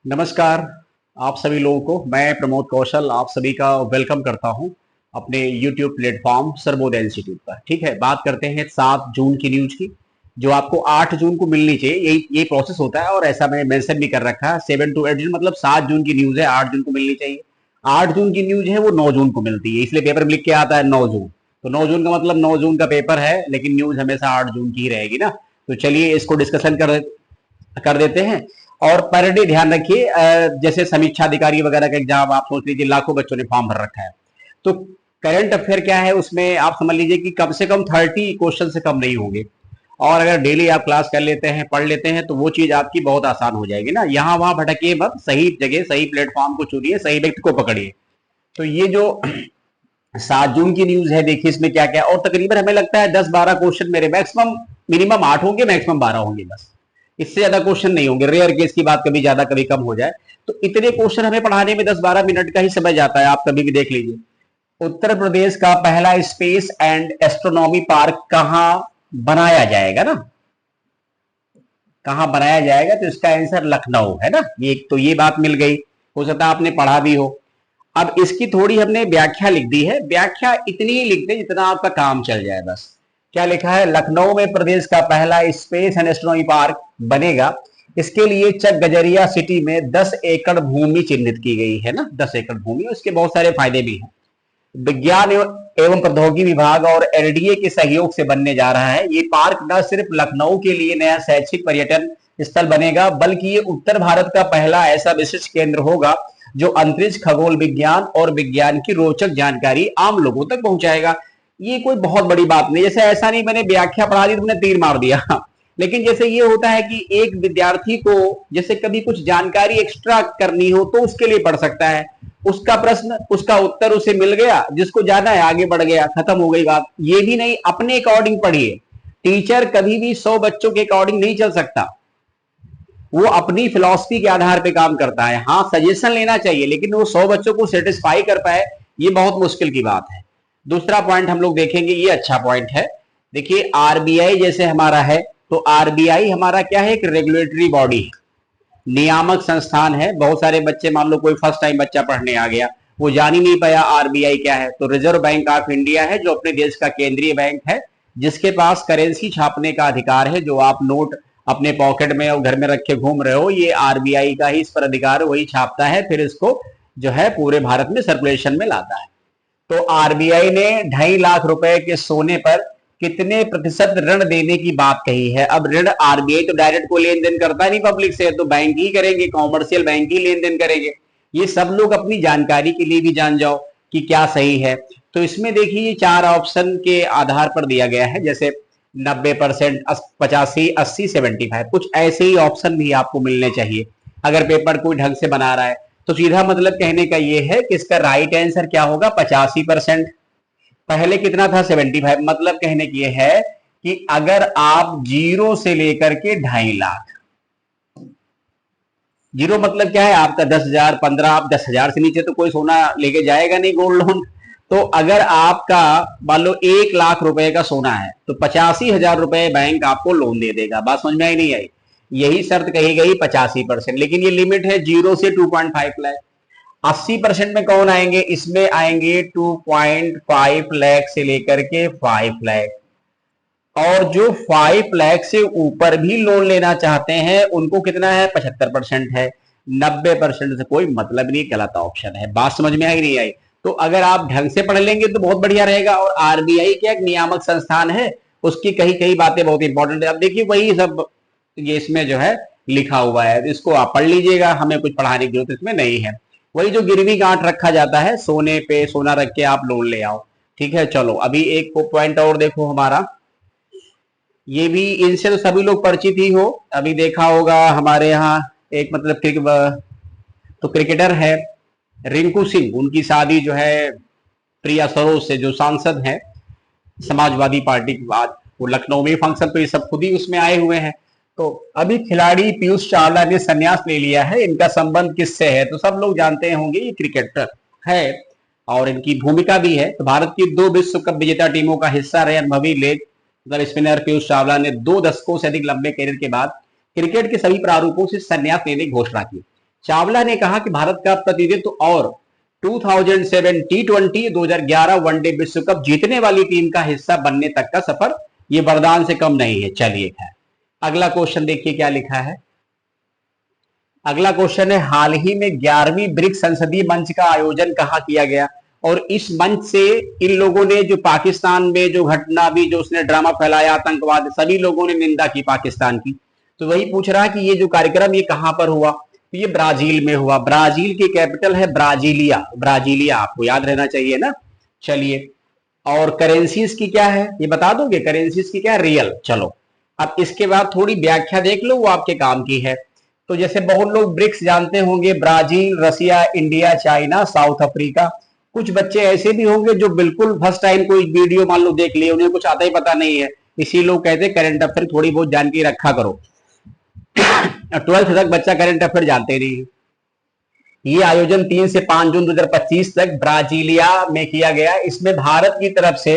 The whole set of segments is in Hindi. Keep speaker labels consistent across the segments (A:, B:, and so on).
A: नमस्कार। आप सभी लोगों को मैं प्रमोद कौशल आप सभी का वेलकम करता हूं अपने YouTube प्लेटफॉर्म सर्वोदय इंस्टीट्यूट पर। ठीक है, बात करते हैं 7 जून की न्यूज की, जो आपको 8 जून को मिलनी चाहिए। यही प्रोसेस होता है और ऐसा मैंने मेंशन भी कर रखा है। 7 to 8 जून मतलब 7 जून की न्यूज है, 8 जून को मिलनी चाहिए। 8 जून की न्यूज है वो 9 जून को मिलती है, इसलिए पेपर में लिख के आता है 9 जून। तो 9 जून का मतलब 9 जून का पेपर है, लेकिन न्यूज हमेशा 8 जून की ही रहेगी ना। तो चलिए इसको डिस्कशन कर देते हैं। और पर डे ध्यान रखिए, जैसे समीक्षा अधिकारी वगैरह का एग्जाम आप सोच लीजिए, लाखों बच्चों ने फॉर्म भर रखा है। तो करंट अफेयर क्या है, उसमें आप समझ लीजिए कि कम से कम 30 क्वेश्चन से कम नहीं होंगे। और अगर डेली आप क्लास कर लेते हैं, पढ़ लेते हैं, तो वो चीज आपकी बहुत आसान हो जाएगी ना। यहाँ वहां भटकिए मत, सही जगह सही प्लेटफॉर्म को चुनिए, सही व्यक्ति को पकड़िए। तो ये जो 7 जून की न्यूज है, देखिए इसमें क्या क्या, और तकरीबन हमें लगता है 10-12 क्वेश्चन मेरे मैक्सिमम, मिनिमम 8 होंगे, मैक्सिमम 12 होंगे, बस इससे ज्यादा क्वेश्चन नहीं होंगे। रेयर केस की बात, कभी ज्यादा कभी कम हो जाए। तो इतने क्वेश्चन हमें पढ़ाने में 10-12 मिनट का ही समय जाता है, आप कभी भी देख लीजिए। उत्तर प्रदेश का पहला स्पेस एंड एस्ट्रोनॉमी पार्क कहां बनाया जाएगा ना, कहां बनाया जाएगा, तो इसका आंसर लखनऊ है ना। ये बात मिल गई, हो सकता है आपने पढ़ा भी हो। अब इसकी थोड़ी हमने व्याख्या लिख दी है, व्याख्या इतनी ही लिख दे जितना आपका काम चल जाए बस। क्या लिखा है, लखनऊ में प्रदेश का पहला स्पेस एंड एस्ट्रोनॉमी पार्क बनेगा। इसके लिए चक गजरिया सिटी में 10 एकड़ भूमि चिन्हित की गई है ना, 10 एकड़ भूमि, इसके बहुत सारे फायदे भी हैं। विज्ञान एवं प्रौद्योगिकी विभाग और एलडीए के सहयोग से बनने जा रहा है। ये पार्क न सिर्फ लखनऊ के लिए नया शैक्षिक पर्यटन स्थल बनेगा, बल्कि ये उत्तर भारत का पहला ऐसा विशिष्ट केंद्र होगा जो अंतरिक्ष, खगोल विज्ञान और विज्ञान की रोचक जानकारी आम लोगों तक पहुंचाएगा। ये कोई बहुत बड़ी बात नहीं, जैसे ऐसा नहीं मैंने व्याख्या पढ़ा दी तुमने तीर मार दिया। लेकिन जैसे ये होता है कि एक विद्यार्थी को जैसे कभी कुछ जानकारी एक्स्ट्रा करनी हो तो उसके लिए पढ़ सकता है। उसका प्रश्न, उसका उत्तर उसे मिल गया, जिसको जाना है आगे बढ़ गया, खत्म हो गई बात। ये भी नहीं, अपने अकॉर्डिंग पढ़िए। टीचर कभी भी 100 बच्चों के अकॉर्डिंग नहीं चल सकता, वो अपनी फिलॉसफी के आधार पे काम करता है। हाँ, सजेशन लेना चाहिए, लेकिन वो 100 बच्चों को सेटिस्फाई कर पाए, ये बहुत मुश्किल की बात है। दूसरा पॉइंट हम लोग देखेंगे, ये अच्छा पॉइंट है। देखिए आरबीआई जैसे हमारा है, तो आरबीआई हमारा क्या है, एक रेगुलेटरी बॉडी है, नियामक संस्थान है। बहुत सारे बच्चे, मान लो कोई फर्स्ट टाइम बच्चा पढ़ने आ गया, वो जान ही नहीं पाया आरबीआई क्या है। तो रिजर्व बैंक ऑफ इंडिया है, जो अपने देश का केंद्रीय बैंक है, जिसके पास करेंसी छापने का अधिकार है। जो आप नोट अपने पॉकेट में और घर में रख के घूम रहे हो, ये आरबीआई का ही इस पर अधिकार, वही छापता है, फिर इसको जो है पूरे भारत में सर्कुलेशन में लाता है। तो आरबीआई ने 2.5 लाख रुपए के सोने पर कितने प्रतिशत ऋण देने की बात कही है। अब ऋण आरबीआई तो डायरेक्ट कोई लेन देन करता नहीं पब्लिक से, तो बैंक ही करेंगे, कॉमर्शियल बैंक ही लेन देन करेंगे। ये सब लोग अपनी जानकारी के लिए भी जान जाओ कि क्या सही है। तो इसमें देखिए ये 4 ऑप्शन के आधार पर दिया गया है, जैसे 90%, 85, 80, 75, कुछ ऐसे ही ऑप्शन भी आपको मिलने चाहिए अगर पेपर कोई ढंग से बना रहा है। तो सीधा मतलब कहने का ये है कि इसका राइट आंसर क्या होगा, 85%। पहले कितना था, 75। मतलब कहने की ये है कि अगर आप 0 से लेकर के 2.5 लाख, 0 मतलब क्या है आपका 10,000, 15, आप 10,000 से नीचे तो कोई सोना लेके जाएगा नहीं, गोल्ड लोन। तो अगर आपका मान लो 1 लाख रुपए का सोना है, तो 85,000 रुपए बैंक आपको लोन दे देगा। बात समझ में आई नहीं आई, यही शर्त कही गई 85%। लेकिन ये लिमिट है 0 से 2.5 लाख। 80% में कौन आएंगे, इसमें आएंगे 2.5 लाख से लेकर के 5 लाख। और जो 5 लाख से ऊपर भी लोन लेना चाहते हैं उनको कितना है, 75% है। 90% से कोई मतलब नहीं, गलत ऑप्शन है। बात समझ में आई नहीं आई। तो अगर आप ढंग से पढ़ लेंगे तो बहुत बढ़िया रहेगा। और आरबीआई क्या एक नियामक संस्थान है, उसकी कई कई बातें बहुत इंपॉर्टेंट है। अब देखिए वही सब ये इसमें जो है लिखा हुआ है, इसको आप पढ़ लीजिएगा, हमें कुछ पढ़ाने की जरूरत इसमें नहीं है। वही जो गिरवी गांठ रखा जाता है, सोने पे सोना रख के आप लोन ले आओ। ठीक है, चलो अभी एक पॉइंट और देखो हमारा, ये भी इनसे तो सभी लोग परिचित ही हो, अभी देखा होगा हमारे यहाँ एक मतलब तो क्रिकेटर है रिंकू सिंह, उनकी शादी जो है प्रिया सरोज से, जो सांसद है समाजवादी पार्टी के बाद, वो लखनऊ में फंक्शन, तो ये सब खुद ही उसमें आए हुए हैं। तो अभी खिलाड़ी पीयूष चावला ने संन्यास ले लिया है, इनका संबंध किससे है, तो सब लोग जानते होंगे ये क्रिकेटर है और इनकी भूमिका भी है। तो भारत की 2 विश्व कप विजेता टीमों का हिस्सा रहे अनुभवी लेग मतलब स्पिनर पीयूष चावला ने 2 दशकों से अधिक लंबे करियर के बाद क्रिकेट के सभी प्रारूपों से संन्यास लेने की घोषणा की। चावला ने कहा कि भारत का प्रतिनिधित्व और 2007 T20 2011 वनडे विश्व कप जीतने वाली टीम का हिस्सा बनने तक का सफर ये वरदान से कम नहीं है। चलिए खैर, अगला क्वेश्चन देखिए क्या लिखा है। अगला क्वेश्चन है, हाल ही में 11वीं ब्रिक्स संसदीय मंच का आयोजन कहाँ किया गया? और इस मंच से इन लोगों ने जो पाकिस्तान में जो घटना भी जो उसने ड्रामा फैलाया आतंकवाद, सभी लोगों ने निंदा की पाकिस्तान की। तो वही पूछ रहा है कि ये जो कार्यक्रम ये कहां पर हुआ? तो ये ब्राजील में हुआ। ब्राजील की कैपिटल है ब्राजीलिया। ब्राजीलिया आपको याद रहना चाहिए ना। चलिए, और करेंसीज की क्या है ये बता दोगे? करेंसीज की क्या है? रियल। चलो, अब इसके बाद थोड़ी व्याख्या देख लो, वो आपके काम की है। तो जैसे बहुत लोग ब्रिक्स जानते होंगे, ब्राजील, रसिया, इंडिया, चाइना, साउथ अफ्रीका। कुछ बच्चे ऐसे भी होंगे जो बिल्कुल फर्स्ट टाइम कोई वीडियो मान लो देख लिए, उन्हें कुछ आता ही पता नहीं है। इसी लोग कहते हैं करंट अफेयर थोड़ी बहुत जानकारी रखा करो। 12th तक बच्चा करंट अफेयर जानते नहीं है। ये आयोजन 3 से 5 जून 2025 तक ब्राजीलिया में किया गया। इसमें भारत की तरफ से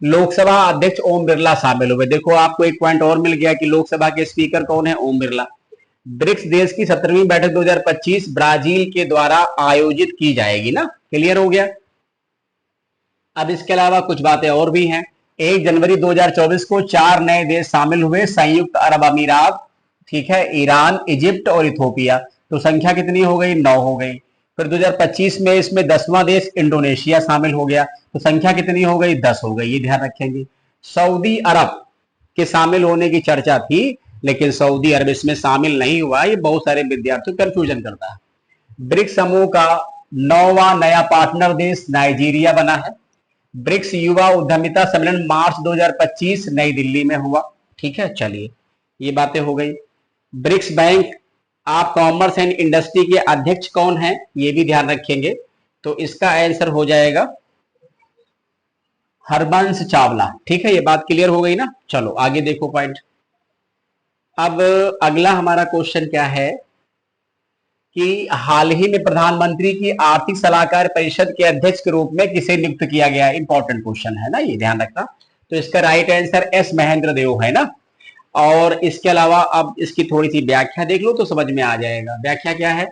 A: लोकसभा अध्यक्ष ओम बिरला शामिल हुए। देखो, आपको एक पॉइंट और मिल गया कि लोकसभा के स्पीकर कौन है? ओम बिरला। ब्रिक्स देश की 17वीं बैठक 2025 ब्राजील के द्वारा आयोजित की जाएगी ना। क्लियर हो गया? अब इसके अलावा कुछ बातें और भी हैं। 1 जनवरी 2024 को 4 नए देश शामिल हुए, संयुक्त अरब अमीरात, ठीक है, ईरान, इजिप्ट और इथोपिया। तो संख्या कितनी हो गई? 9 हो गई। फिर 2025 में इसमें 10वां देश इंडोनेशिया शामिल हो गया, तो संख्या कितनी हो गई? 10 हो गई। ये ध्यान रखेंगे। सऊदी अरब के शामिल होने की चर्चा थी, लेकिन सऊदी अरब इसमें शामिल नहीं हुआ। ये बहुत सारे विद्यार्थियों को कंफ्यूजन करता है। ब्रिक्स समूह का 9वां नया पार्टनर देश नाइजीरिया बना है। ब्रिक्स युवा उद्यमिता सम्मेलन मार्च 2025 नई दिल्ली में हुआ। ठीक है, चलिए ये बातें हो गई। BRICS bank of commerce and industry के अध्यक्ष कौन है? ये भी ध्यान रखेंगे। तो इसका आंसर हो जाएगा हरबंस चावला। ठीक है, ये बात क्लियर हो गई ना। चलो आगे देखो पॉइंट। अब अगला हमारा क्वेश्चन क्या है कि हाल ही में प्रधानमंत्री की आर्थिक सलाहकार परिषद के अध्यक्ष के रूप में किसे नियुक्त किया गया? इंपॉर्टेंट क्वेश्चन है ना, ये ध्यान रखना। तो इसका राइट आंसर एस महेंद्र देव है ना। और इसके अलावा अब इसकी थोड़ी सी व्याख्या देख लो तो समझ में आ जाएगा। व्याख्या क्या है?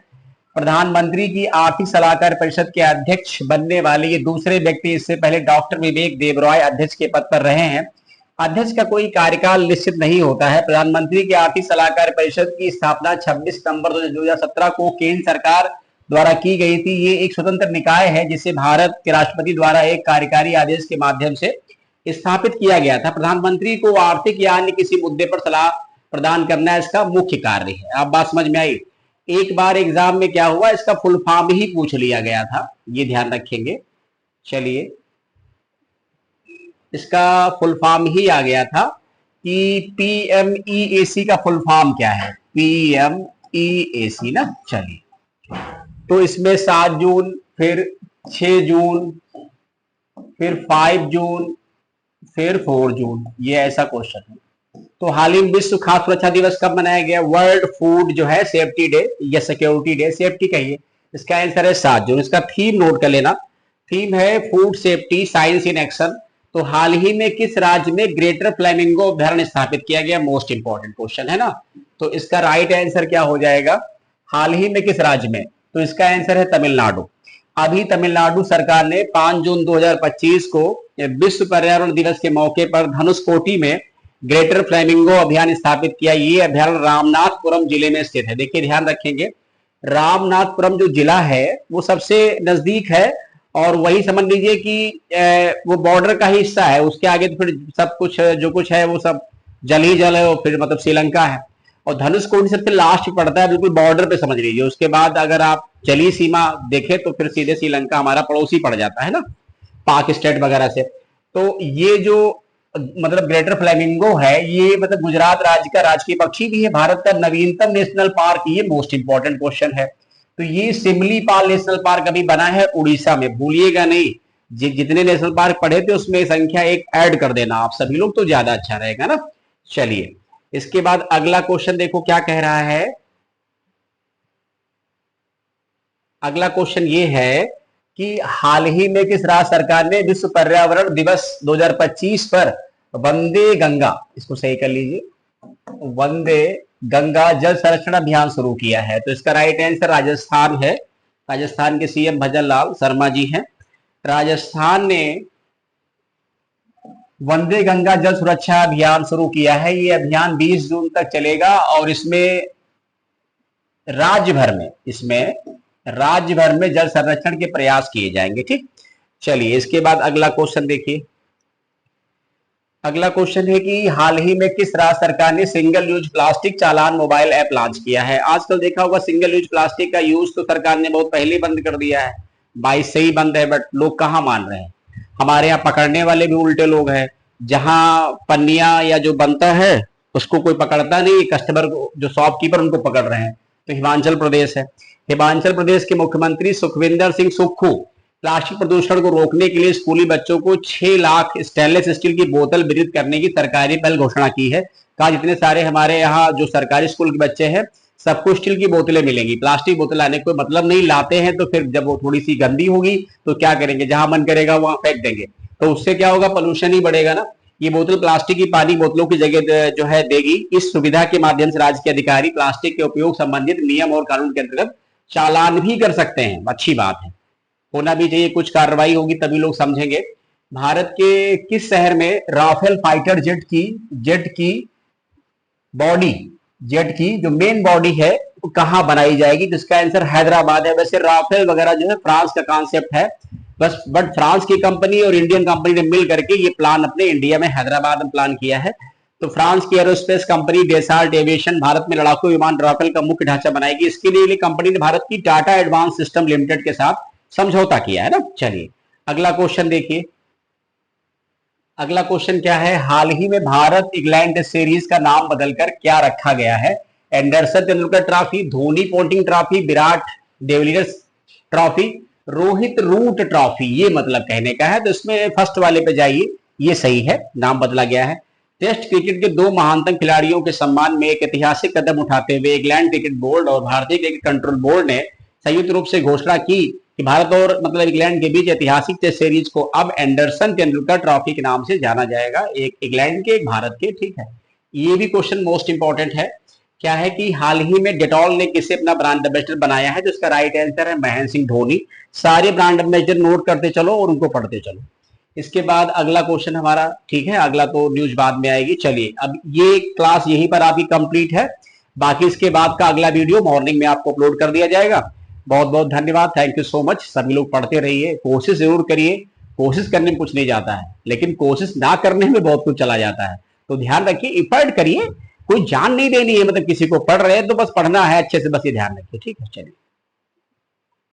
A: प्रधानमंत्री की आर्थिक सलाहकार परिषद के अध्यक्ष बनने वाले ये दूसरे व्यक्ति, इससे पहले डॉक्टर विवेक देबरॉय अध्यक्ष के पद पर रहे हैं। अध्यक्ष का कोई कार्यकाल निश्चित नहीं होता है। प्रधानमंत्री की आर्थिक सलाहकार परिषद की स्थापना 26 सितंबर 2017 को केंद्र सरकार द्वारा की गई थी। ये एक स्वतंत्र निकाय है जिसे भारत के राष्ट्रपति द्वारा एक कार्यकारी आदेश के माध्यम से स्थापित किया गया था। प्रधानमंत्री को आर्थिक या अन्य किसी मुद्दे पर सलाह प्रदान करना इसका मुख्य कार्य है। आप बात समझ में आई? एक बार एग्जाम में क्या हुआ, इसका फुल फॉर्म ही पूछ लिया गया था, ये ध्यान रखेंगे। चलिए, इसका फुल फॉर्म ही आ गया था कि पीएमईएसी का फुल फॉर्म क्या है? पीएमईएसी ना। चलिए, तो इसमें 7 जून, फिर 6 जून, फिर 5 जून, फिर 4 जून, ये ऐसा क्वेश्चन है। तो हाल ही में विश्व खाद्य सुरक्षा दिवस कब मनाया गया? वर्ल्ड फूड जो है सेफ्टी डे या सिक्योरिटी डे, सेफ्टी कहिए। इसका आंसर है 7 जून। इसका थीम नोट कर लेना। थीम है food safety science in action. तो हाल ही में किस राज्य में ग्रेटर फ्लेमिंगो अभ्यारण्य स्थापित किया गया? मोस्ट इंपॉर्टेंट क्वेश्चन है ना। तो इसका राइट आंसर क्या हो जाएगा? हाल ही में किस राज्य में? तो इसका आंसर है तमिलनाडु। अभी तमिलनाडु सरकार ने 5 जून 2025 को विश्व पर्यावरण दिवस के मौके पर धनुषकोटी में ग्रेटर फ्लेमिंगो अभियान स्थापित किया। ये अभ्यारण्य रामनाथपुरम जिले में स्थित है। देखिए ध्यान रखेंगे, रामनाथपुरम जो जिला है वो सबसे नजदीक है, और वही समझ लीजिए कि वो बॉर्डर का ही हिस्सा है। उसके आगे तो फिर सब कुछ जो कुछ है वो सब जल ही जल है, और फिर मतलब श्रीलंका है। और धनुषकोडी सबसे लास्ट पड़ता है, बिल्कुल बॉर्डर पे समझ लीजिए। उसके बाद अगर आप जलीय सीमा देखें तो फिर सीधे श्रीलंका हमारा पड़ोसी पड़ जाता है ना, पाक स्टेट वगैरह से। तो ये जो मतलब ग्रेटर फ्लेमिंगो है, ये मतलब गुजरात राज्य का राजकीय पक्षी भी है, भारत का नवीनतम नेशनल पार्क। ये मोस्ट इंपॉर्टेंट क्वेश्चन है। तो ये सिमलीपाल नेशनल पार्क अभी बना है उड़ीसा में, भूलिएगा नहीं। जितने नेशनल पार्क पढ़े थे उसमें संख्या एक ऐड कर देना आप सभी लोग, तो ज्यादा अच्छा रहेगा ना। चलिए, इसके बाद अगला क्वेश्चन देखो क्या कह रहा है। अगला क्वेश्चन ये है कि हाल ही में किस राज्य सरकार ने विश्व पर्यावरण दिवस 2025 पर वंदे गंगा, इसको सही कर लीजिए, वंदे गंगा जल संरक्षण अभियान शुरू किया है? तो इसका राइट आंसर राजस्थान है। राजस्थान के सीएम भजन लाल शर्मा जी हैं। राजस्थान ने वंदे गंगा जल सुरक्षा अभियान शुरू किया है। ये अभियान 20 जून तक चलेगा और इसमें राज्य भर में जल संरक्षण के प्रयास किए जाएंगे। ठीक, चलिए इसके बाद अगला क्वेश्चन देखिए। अगला क्वेश्चन है कि हाल ही में किस राज्य सरकार ने सिंगल यूज प्लास्टिक चालान मोबाइल ऐप लॉन्च किया है? आजकल देखा होगा सिंगल यूज प्लास्टिक का यूज तो सरकार ने बहुत पहले बंद कर दिया है, 22 से ही बंद है, बट लोग कहाँ मान रहे हैं। हमारे यहाँ पकड़ने वाले भी उल्टे लोग हैं। जहां पन्निया या जो बनता है उसको कोई पकड़ता नहीं, कस्टमर को, जो शॉपकीपर उनको पकड़ रहे हैं। तो हिमाचल प्रदेश है। हिमाचल प्रदेश के मुख्यमंत्री सुखविंदर सिंह सुक्खू प्लास्टिक प्रदूषण को रोकने के लिए स्कूली बच्चों को 6 लाख स्टेनलेस स्टील की बोतल वितरित करने की सरकारी पहल घोषणा की है। कहा जितने सारे हमारे यहाँ जो सरकारी स्कूल के बच्चे हैं सबको स्टील की बोतलें मिलेंगी। प्लास्टिक बोतल लाने कोई मतलब नहीं, लाते हैं तो फिर जब वो थोड़ी सी गंदी होगी तो क्या करेंगे, जहां मन करेगा वहां फेंक देंगे, तो उससे क्या होगा, पोल्यूशन ही बढ़ेगा ना। ये बोतल प्लास्टिक की पानी बोतलों की जगह जो है देगी। इस सुविधा के माध्यम से राज्य के अधिकारी प्लास्टिक के उपयोग संबंधित नियम और कानून के अंतर्गत चालान भी कर सकते हैं। अच्छी बात है, होना भी चाहिए, कुछ कार्रवाई होगी तभी लोग समझेंगे। भारत के किस शहर में राफेल फाइटर जेट की जो मेन बॉडी है वो कहां बनाई जाएगी? जिसका आंसर हैदराबाद है। वैसे राफेल वगैरह जो है फ्रांस का कॉन्सेप्ट है, बस बट फ्रांस की कंपनी और इंडियन कंपनी ने मिल करके ये प्लान अपने इंडिया में हैदराबाद में प्लान किया है। तो फ्रांस की एरोस्पेस कंपनी डेसाल्ट एविएशन भारत में लड़ाकू विमान राफेल का मुख्य ढांचा बनाएगी। इसके लिए कंपनी ने भारत की टाटा एडवांस सिस्टम लिमिटेड के साथ समझौता किया है ना। चलिए अगला क्वेश्चन देखिए। अगला क्वेश्चन क्या है? हाल ही में भारत इंग्लैंड सीरीज का नाम बदलकर क्या रखा गया है? Anderson Tendulkar trophy, Dhoni Ponting trophy, Virat de Villiers trophy, Rohit Root trophy, ये मतलब कहने का है। तो इसमें फर्स्ट वाले पे जाइए, ये सही है, नाम बदला गया है। टेस्ट क्रिकेट के 2 महानतम खिलाड़ियों के सम्मान में एक ऐतिहासिक कदम उठाते हुए इंग्लैंड क्रिकेट बोर्ड और भारतीय क्रिकेट कंट्रोल बोर्ड ने संयुक्त रूप से घोषणा की कि भारत और मतलब इंग्लैंड के बीच ऐतिहासिक टेस्ट सीरीज को अब एंडरसन तेंदुलकर ट्रॉफी के नाम से जाना जाएगा। एक इंग्लैंड के, एक भारत के। ठीक है, ये भी क्वेश्चन मोस्ट इंपॉर्टेंट है। क्या है कि हाल ही में डेटॉल ने किसे अपना ब्रांड एम्बेसडर बनाया है? तो इसका राइट आंसर है महेंद्र सिंह धोनी। सारे ब्रांड एम्बेसडर नोट करते चलो और उनको पढ़ते चलो। इसके बाद अगला क्वेश्चन हमारा, ठीक है, अगला तो न्यूज बाद में आएगी। चलिए अब ये क्लास यहीं पर आपकी कंप्लीट है। बाकी इसके बाद का अगला वीडियो मॉर्निंग में आपको अपलोड कर दिया जाएगा। बहुत बहुत धन्यवाद, थैंक यू सो मच। सभी लोग पढ़ते रहिए, कोशिश जरूर करिए। कोशिश करने में कुछ नहीं जाता है, लेकिन कोशिश ना करने में बहुत कुछ चला जाता है। तो ध्यान रखिए, इफर्ट करिए, कोई जान नहीं देनी है, मतलब किसी को पढ़ रहे हैं तो बस पढ़ना है अच्छे से, बस ये ध्यान रखिए। ठीक है, चलिए।